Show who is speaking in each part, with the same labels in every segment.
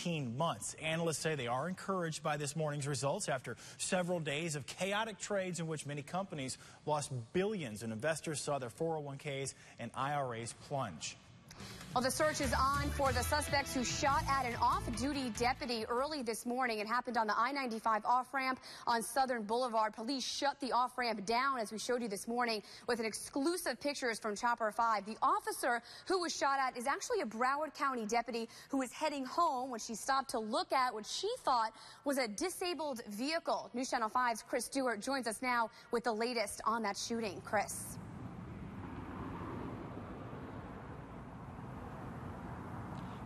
Speaker 1: 18 months. Analysts say they are encouraged by this morning's results after several days of chaotic trades in which many companies lost billions and investors saw their 401ks and IRAs plunge.
Speaker 2: Well, the search is on for the suspects who shot at an off-duty deputy early this morning. It happened on the I-95 off-ramp on Southern Boulevard. Police shut the off-ramp down, as we showed you this morning, with an exclusive pictures from Chopper 5. The officer who was shot at is actually a Broward County deputy who was heading home when she stopped to look at what she thought was a disabled vehicle. News Channel 5's Chris Stewart joins us now with the latest on that shooting. Chris.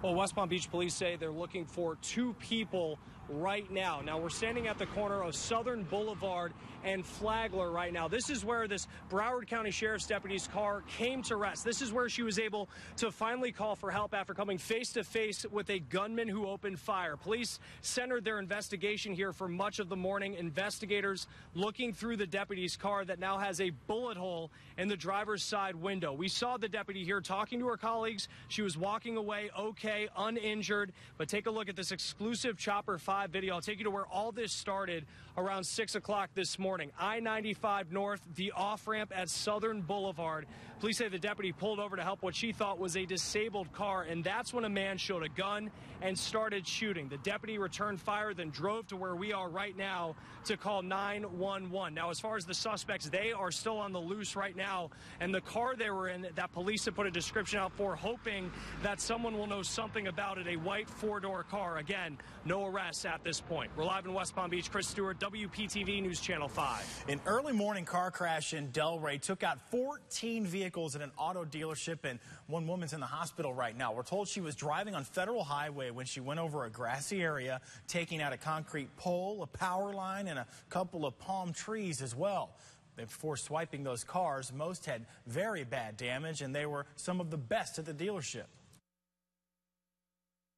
Speaker 3: Well, West Palm Beach police say they're looking for 2 people right now. Now, we're standing at the corner of Southern Boulevard and Flagler right now. This is where this Broward County Sheriff's deputy's car came to rest. This is where she was able to finally call for help after coming face to face with a gunman who opened fire. Police centered their investigation here for much of the morning. Investigators looking through the deputy's car that now has a bullet hole in the driver's side window. We saw the deputy here talking to her colleagues. She was walking away okay, uninjured. But take a look at this exclusive Chopper 5 video. I'll take you to where all this started around 6 o'clock this morning. I-95 North, the off-ramp at Southern Boulevard. Police say the deputy pulled over to help what she thought was a disabled car, and that's when a man showed a gun and started shooting. The deputy returned fire, then drove to where we are right now to call 911. Now, as far as the suspects, they are still on the loose right now, and the car they were in that police have put a description out for, hoping that someone will know something about it, a white 4-door car. Again, no arrests at this point. We're live in West Palm Beach. Chris Stewart, WPTV News Channel 5.
Speaker 1: An early morning car crash in Delray took out 14 vehicles at an auto dealership, and one woman's in the hospital right now. We're told she was driving on Federal Highway when she went over a grassy area, taking out a concrete pole, a power line, and a couple of palm trees as well. Before swiping those cars, most had very bad damage, and they were some of the best at the dealership.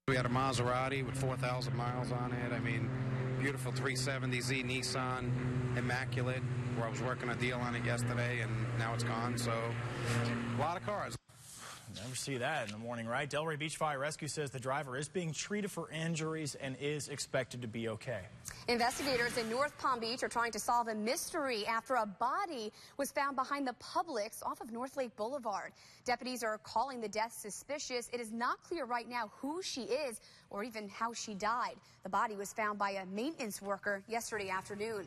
Speaker 4: We had a Maserati with 4,000 miles on it. I mean, beautiful 370Z Nissan, immaculate, where I was working a deal on it yesterday, and now it's gone. So, a lot of cars.
Speaker 1: Never see that in the morning, right? Delray Beach Fire Rescue says the driver is being treated for injuries and is expected to be okay.
Speaker 2: Investigators in North Palm Beach are trying to solve a mystery after a body was found behind the Publix off of North Lake Boulevard. Deputies are calling the death suspicious. It is not clear right now who she is or even how she died. The body was found by a maintenance worker yesterday afternoon.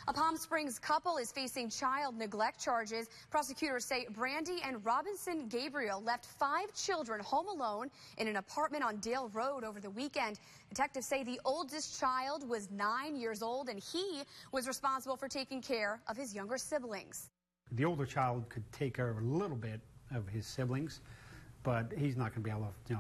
Speaker 2: A Palm Springs couple is facing child neglect charges. Prosecutors say Brandy and Robinson Gabriel left 5 children home alone in an apartment on Dale Road over the weekend. Detectives say the oldest child was 9 years old, and he was responsible for taking care of his younger siblings.
Speaker 5: The older child could take care of a little bit of his siblings, but he's not going to be able to,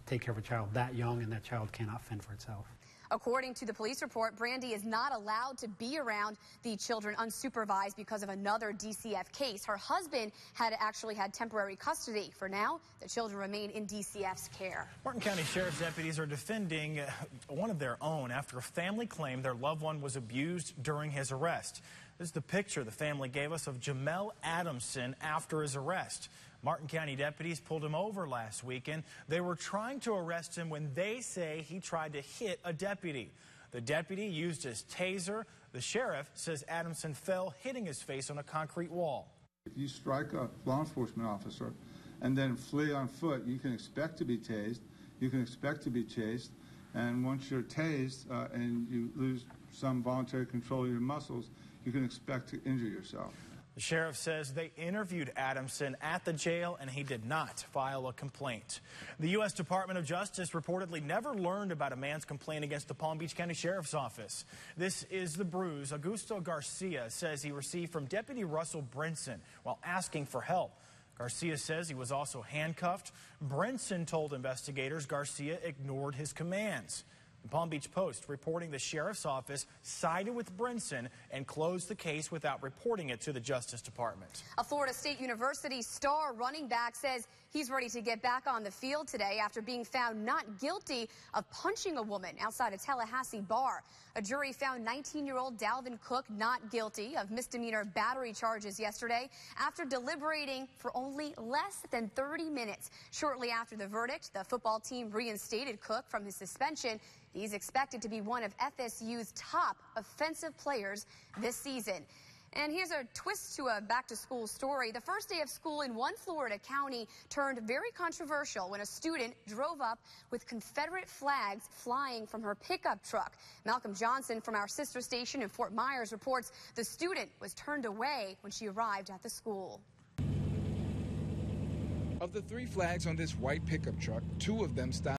Speaker 5: take care of a child that young, and that child cannot fend for itself.
Speaker 2: According to the police report, Brandy is not allowed to be around the children unsupervised because of another DCF case. Her husband had actually had temporary custody. For now, the children remain in DCF's care.
Speaker 1: Martin County Sheriff's deputies are defending one of their own after a family claimed their loved one was abused during his arrest. This is the picture the family gave us of Jamel Adamson after his arrest. Martin County deputies pulled him over last weekend. They were trying to arrest him when they say he tried to hit a deputy. The deputy used his taser. The sheriff says Adamson fell, hitting his face on a concrete wall.
Speaker 6: If you strike a law enforcement officer and then flee on foot, you can expect to be tased, you can expect to be chased, and once you're tased and you lose some voluntary control of your muscles, you can expect to injure yourself.
Speaker 1: The sheriff says they interviewed Adamson at the jail and he did not file a complaint. The U.S. Department of Justice reportedly never learned about a man's complaint against the Palm Beach County Sheriff's Office. This is the bruise Augusto Garcia says he received from Deputy Russell Brinson while asking for help. Garcia says he was also handcuffed. Brinson told investigators Garcia ignored his commands. The Palm Beach Post reporting the sheriff's office sided with Brinson and closed the case without reporting it to the Justice Department.
Speaker 2: A Florida State University star running back says He's ready to get back on the field today after being found not guilty of punching a woman outside a Tallahassee bar. A jury found 19-year-old Dalvin Cook not guilty of misdemeanor battery charges yesterday after deliberating for only less than 30 minutes. Shortly after the verdict, the football team reinstated Cook from his suspension. He's expected to be one of FSU's top offensive players this season. And here's a twist to a back-to-school story. The first day of school in one Florida county turned very controversial when a student drove up with Confederate flags flying from her pickup truck. Malcolm Johnson from our sister station in Fort Myers reports the student was turned away when she arrived at the school.
Speaker 7: Of the 3 flags on this white pickup truck, 2 of them stopped